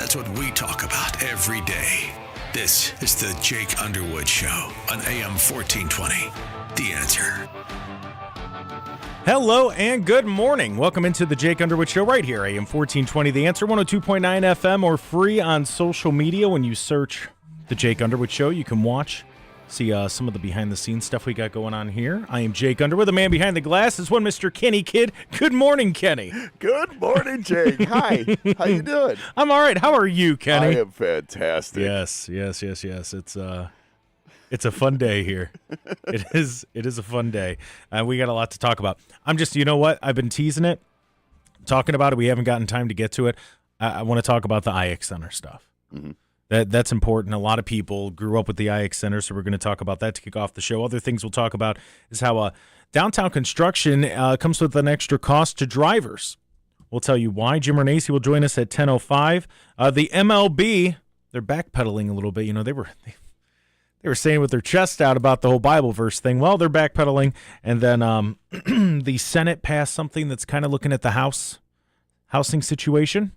That's what we talk about every day. This is the Jake Underwood Show on AM 1420. The Answer. Hello and good morning. Welcome into the Jake Underwood Show right here, AM 1420. The Answer, 102.9 FM, or free on social media. When you search the Jake Underwood Show, you can watch, see some of the behind-the-scenes stuff we got going on here. I am Jake Underwood. The man behind the glass is one Mr. Kenny Kidd. Good morning, Kenny. Good morning, Jake. Hi. How you doing? I'm all right. How are you, Kenny? I am fantastic. Yes. It's a fun day here. It is a fun day. We got a lot to talk about. You know what? I've been teasing it, talking about it. We haven't gotten time to get to it. I want to talk about the IX Center stuff. Mm-hmm. That's important. A lot of people grew up with the IX Center, so we're going to talk about that to kick off the show. Other things we'll talk about is how downtown construction comes with an extra cost to drivers. We'll tell you why. Jim Renacci will join us at 10:05. The MLB, they're backpedaling a little bit. You know, they were saying with their chest out about the whole Bible verse thing. Well, they're backpedaling. And then the Senate passed something that's kind of looking at the housing situation.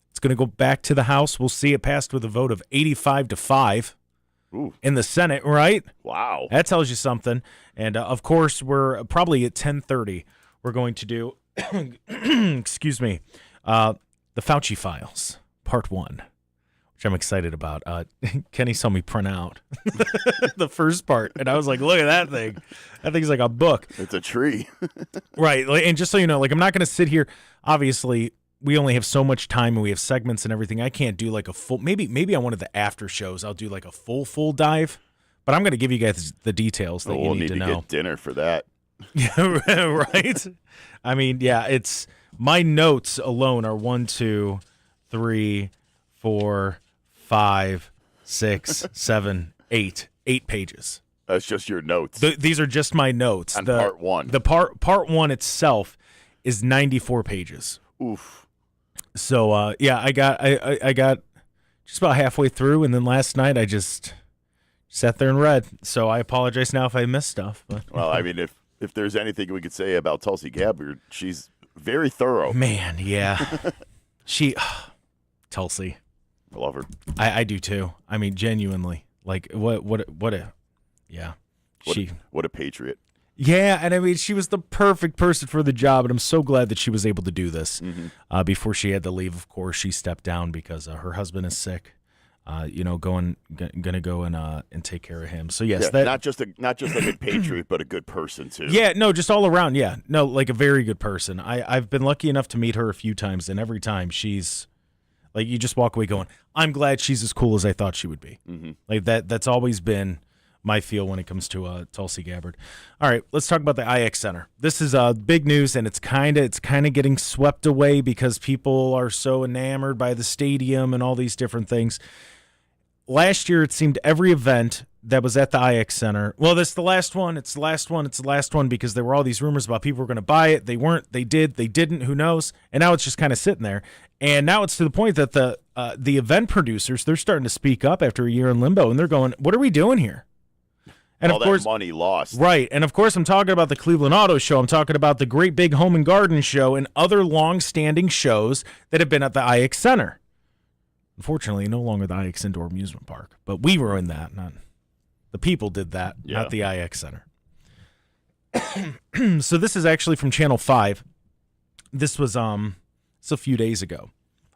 It's going to go back to the House. We'll see. It passed with a vote of 85-5 in the Senate, right? Wow. That tells you something. And, of course, we're probably at 10:30. We're going to do, excuse me, the Fauci Files Part One, which I'm excited about. Kenny saw me print out the first part, and I was like, look at that thing. That thing's like a book. It's a tree. Right. And just so you know, I'm not going to sit here. Obviously, we only have so much time, and we have segments and everything. I can't do like a full, maybe on one of the after shows, I'll do like a full dive. But I'm going to give you guys the details that you need to know. We'll need to get dinner for that. Yeah, right? I mean, yeah, it's my notes alone are 1, 2, 3, 4, 5, 6, 7, 8 pages. That's just your notes. These are just my notes. On part one. The part one itself is 94 pages. Oof. So yeah, I got just about halfway through, and then last night I just sat there and read. So I apologize now if I missed stuff. But. Well, I mean, if there's anything we could say about Tulsi Gabbard, she's very thorough. Man, yeah, Tulsi. I love her. I do too. I mean, genuinely, like what a patriot. Yeah, and I mean, she was the perfect person for the job, and I'm so glad that she was able to do this. Mm-hmm. Before she had to leave, of course, she stepped down because her husband is sick. Gonna go and take care of him. So yes, not just a good patriot, but a good person too. Yeah, no, just all around. Yeah, no, like a very good person. I've been lucky enough to meet her a few times, and every time she's like, you just walk away going, I'm glad she's as cool as I thought she would be. Mm-hmm. Like that's always been my feel when it comes to Tulsi Gabbard. All right, let's talk about the IX Center. This is big news, and it's kind of getting swept away because people are so enamored by the stadium and all these different things. Last year, it seemed every event that was at the IX Center, well, this is the last one, it's the last one, because there were all these rumors about people were going to buy it. They weren't, they did, they didn't, who knows? And now it's just kind of sitting there. And now it's to the point that the event producers, they're starting to speak up after a year in limbo, and they're going, what are we doing here? And all of course, that money lost. Right. And of course, I'm talking about the Cleveland Auto Show. I'm talking about the Great Big Home and Garden Show and other long-standing shows that have been at the IX Center. Unfortunately, no longer the IX Indoor Amusement Park. But we were in that. Not the people did that, not the IX Center. So this is actually from Channel 5. This was it's a few days ago.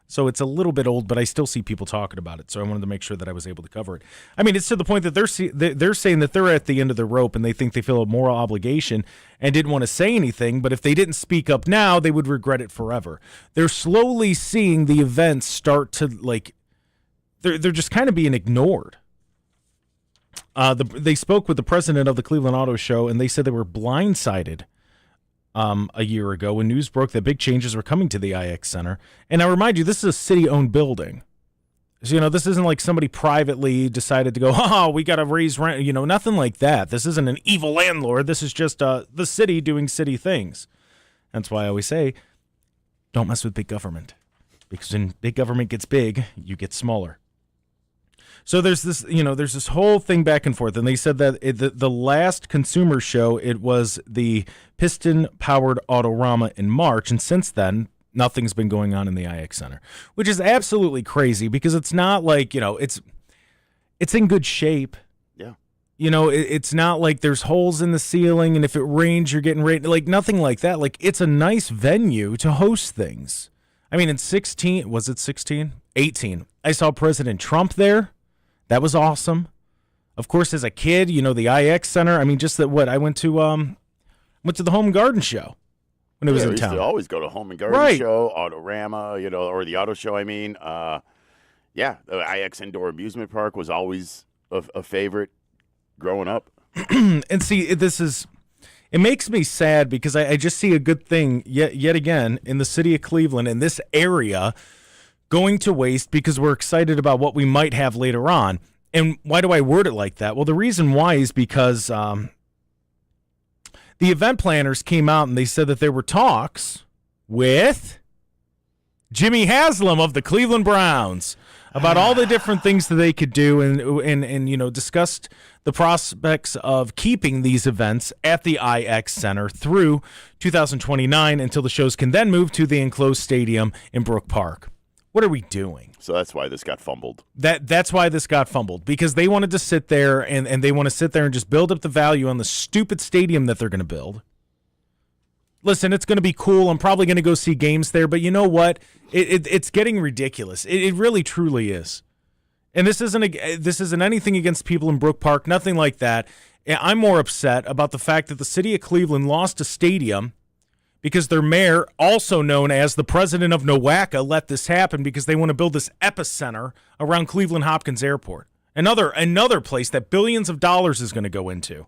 So it's a little bit old, but I still see people talking about it. So I wanted to make sure that I was able to cover it. I mean, it's to the point that they're saying that they're at the end of the rope and they think they feel a moral obligation and didn't want to say anything. But if they didn't speak up now, they would regret it forever. They're slowly seeing the events start to they're just kind of being ignored. They spoke with the president of the Cleveland Auto Show, and they said they were blindsided a year ago when news broke that big changes were coming to the IX Center. And I remind you, this is a city-owned building. So, this isn't like somebody privately decided to go, we got to raise rent, nothing like that. This isn't an evil landlord. This is just the city doing city things. That's why I always say, don't mess with big government. Because when big government gets big, you get smaller. So there's this whole thing back and forth, and they said that the last consumer show, it was the piston-powered Autorama in March, and since then, Nothing's been going on in the IX Center, which is absolutely crazy because it's not like, it's in good shape. Yeah. It's not like there's holes in the ceiling and if it rains, you're getting rained. Like nothing like that. Like it's a nice venue to host things. I mean, in 16, was it 16? 18. I saw President Trump there. That was awesome. Of course, as a kid, the IX Center. I mean, just that I went to the Home and Garden Show when it was in we town. used to always go to Home and Garden Show, Autorama, or the auto show. I mean, the IX Indoor Amusement Park was always a favorite growing up. And see, it makes me sad because I just see a good thing yet again in the city of Cleveland in this area going to waste because we're excited about what we might have later on. And why do I word it like that? Well, the reason why is because the event planners came out and they said that there were talks with Jimmy Haslam of the Cleveland Browns about all the different things that they could do and discussed the prospects of keeping these events at the IX Center through 2029 until the shows can then move to the enclosed stadium in Brook Park. What are we doing? So that's why this got fumbled. That's why this got fumbled, because they wanted to sit there and they want to sit there and just build up the value on the stupid stadium that they're going to build. Listen, it's going to be cool. I'm probably going to go see games there, but you know what? It's getting ridiculous. It really, truly is. And this isn't anything against people in Brook Park, nothing like that. I'm more upset about the fact that the city of Cleveland lost a stadium because their mayor, also known as the president of NOACA, let this happen because they want to build this epicenter around Cleveland Hopkins Airport. Another place that billions of dollars is going to go into.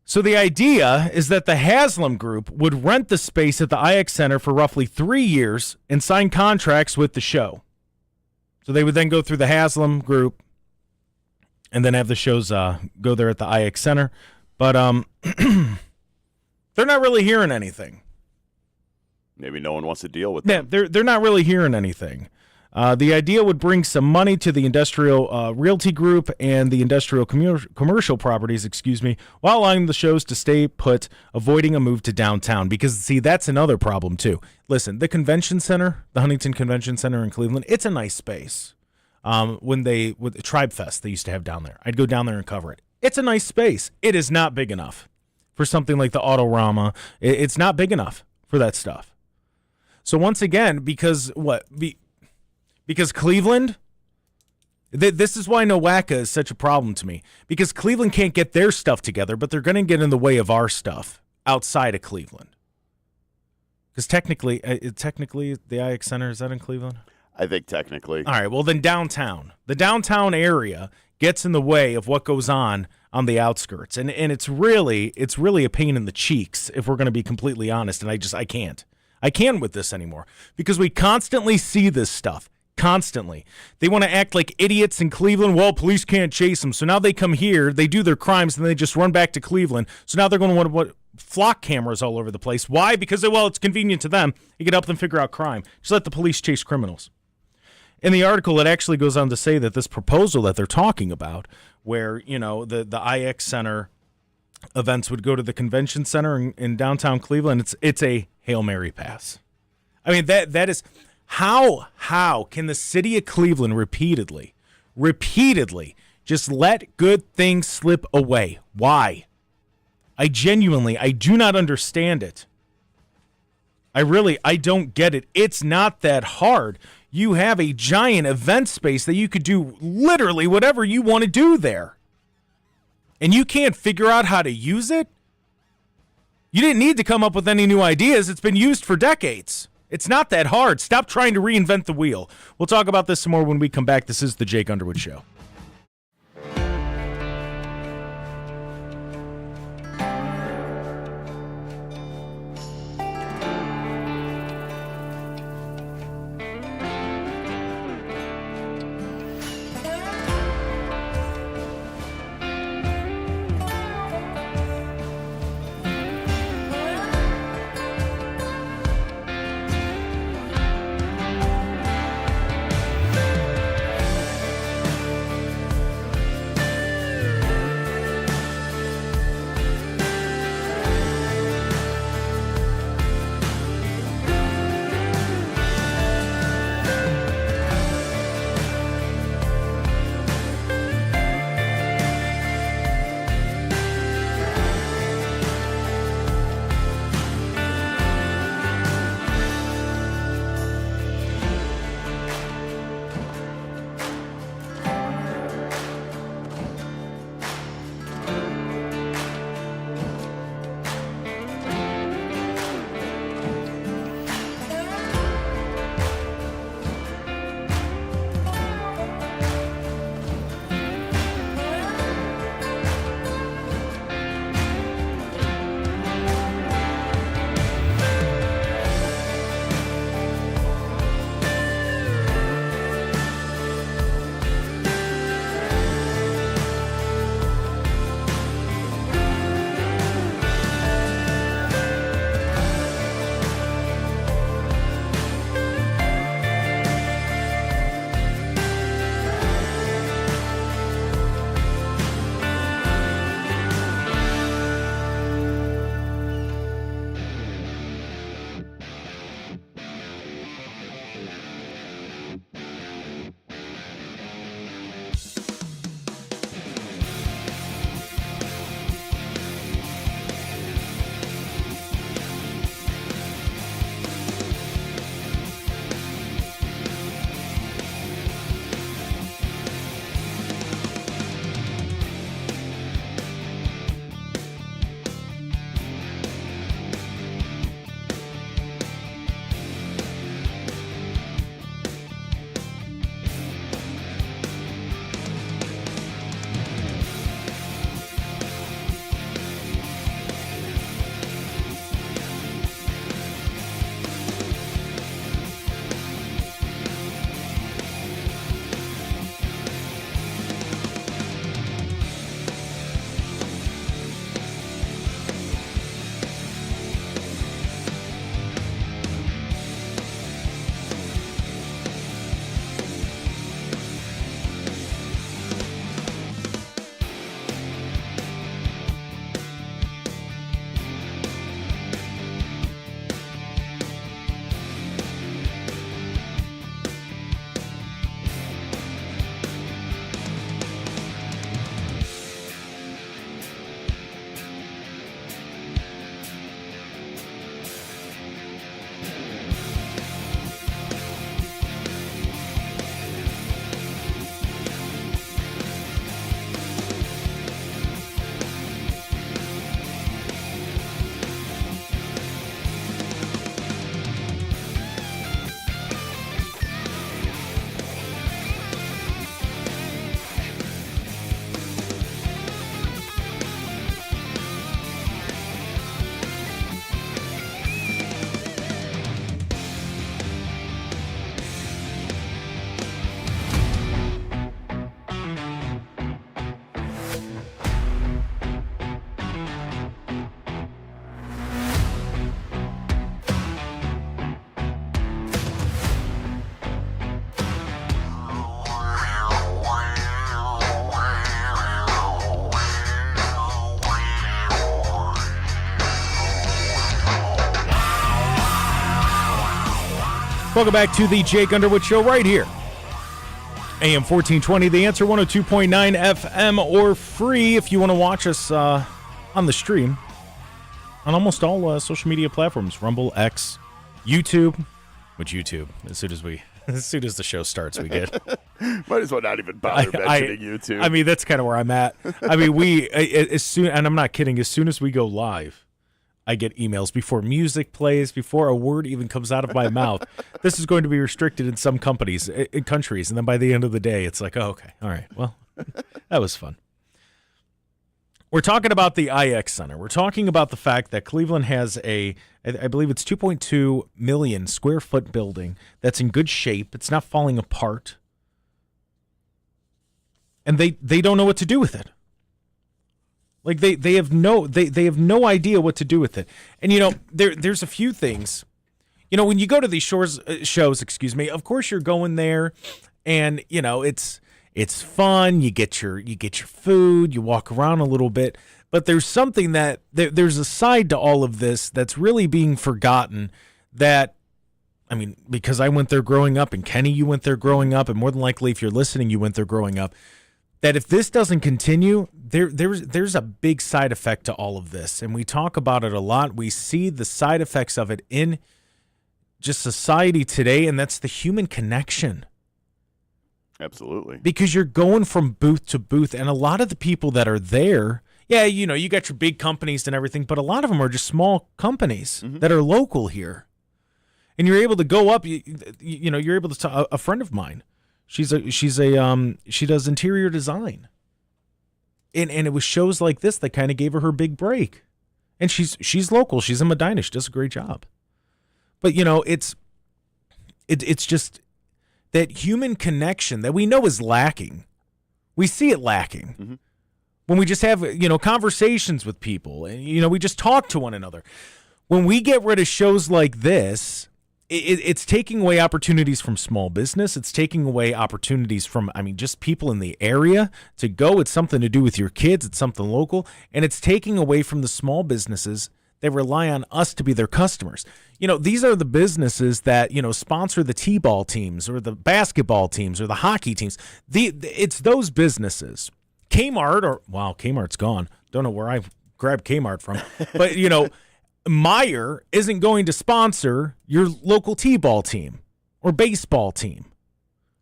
So the idea is that the Haslam Group would rent the space at the IX Center for roughly 3 years and sign contracts with the show. So they would then go through the Haslam Group and then have the shows go there at the IX Center. But they're not really hearing anything. Maybe no one wants to deal with them. Yeah, they're not really hearing anything. The idea would bring some money to the industrial realty group and the industrial commercial properties, while allowing the shows to stay put, avoiding a move to downtown. Because, see, that's another problem, too. Listen, the convention center, the Huntington Convention Center in Cleveland, it's a nice space. With the Tribe Fest they used to have down there, I'd go down there and cover it. It's a nice space. It is not big enough for something like the Autorama. It's not big enough for that stuff. So once again, because Cleveland, this is why NOACA is such a problem to me. Because Cleveland can't get their stuff together, but they're going to get in the way of our stuff outside of Cleveland. Because technically, the IX Center, is that in Cleveland? I think technically. All right, well then downtown. The downtown area gets in the way of what goes on the outskirts. And it's really a pain in the cheeks, if we're going to be completely honest. And I can't with this anymore. Because we constantly see this stuff. Constantly. They want to act like idiots in Cleveland. Well, police can't chase them. So now they come here, they do their crimes, and they just run back to Cleveland. So now they're going to want flock cameras all over the place. Why? Because, it's convenient to them. You can help them figure out crime. Just let the police chase criminals. In the article, it actually goes on to say that this proposal that they're talking about, where, the IX Center events would go to the convention center in downtown Cleveland, it's a Hail Mary pass. I mean, that is... How can the city of Cleveland repeatedly just let good things slip away? Why? I do not understand it. I don't get it. It's not that hard. You have a giant event space that you could do literally whatever you want to do there. And you can't figure out how to use it? You didn't need to come up with any new ideas. It's been used for decades. It's not that hard. Stop trying to reinvent the wheel. We'll talk about this some more when we come back. This is the Jake Underwood Show. Welcome back to the Jake Underwood Show right here. AM 1420, The Answer, 102.9 FM, or free if you want to watch us on the stream on almost all social media platforms. Rumble, X, YouTube. Which YouTube, as soon as the show starts, we get. Might as well not even bother mentioning YouTube. I mean, that's kind of where I'm at. I mean, as soon, and I'm not kidding, as soon as we go live, I get emails before music plays, before a word even comes out of my mouth. This is going to be restricted in some countries, and then by the end of the day, it's like, oh, okay, all right, well, that was fun. We're talking about the IX Center. We're talking about the fact that Cleveland has I believe it's 2.2 million square foot building that's in good shape. It's not falling apart. And they don't know what to do with it. Like they have no idea what to do with it. And there's a few things. When you go to these shows, of course you're going there and it's fun. You get your food, you walk around a little bit, but there's something there's a side to all of this that's really being forgotten that, I mean, because I went there growing up, and Kenny, you went there growing up, and more than likely if you're listening, you went there growing up, that if this doesn't continue, there's a big side effect to all of this. And we talk about it a lot. We see the side effects of it in just society today, and that's the human connection. Absolutely. Because you're going from booth to booth, and a lot of the people that are there, you got your big companies and everything, but a lot of them are just small companies that are local here. And you're able to go up, you're able to a friend of mine, she does interior design. And it was shows like this that kind of gave her big break. And she's local, she's in Medina, she does a great job. But it's just that human connection that we know is lacking. We see it lacking when we just have, conversations with people and, we just talk to one another. When we get rid of shows like this, it's taking away opportunities from small business. It's taking away opportunities from, just people in the area to go. It's something to do with your kids. It's something local. And it's taking away from the small businesses that rely on us to be their customers. These are the businesses that, sponsor the T-ball teams or the basketball teams or the hockey teams. It's those businesses. Kmart's gone. Don't know where I grabbed Kmart from. But, Meijer isn't going to sponsor your local T-ball team or baseball team.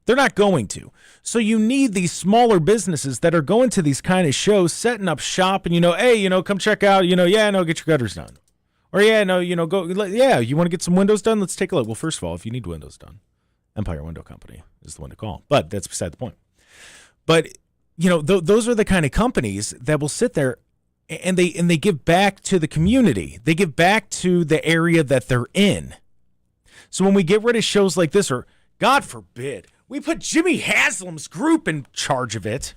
They're not going to. So you need these smaller businesses that are going to these kind of shows, setting up shop, and hey, come check out, get your gutters done. Or you want to get some windows done? Let's take a look. Well, first of all, if you need windows done, Empire Window Company is the one to call. But that's beside the point. But those are the kind of companies that will sit there and they give back to the community. They give back to the area that they're in. So when we get rid of shows like this, or God forbid, we put Jimmy Haslam's group in charge of it.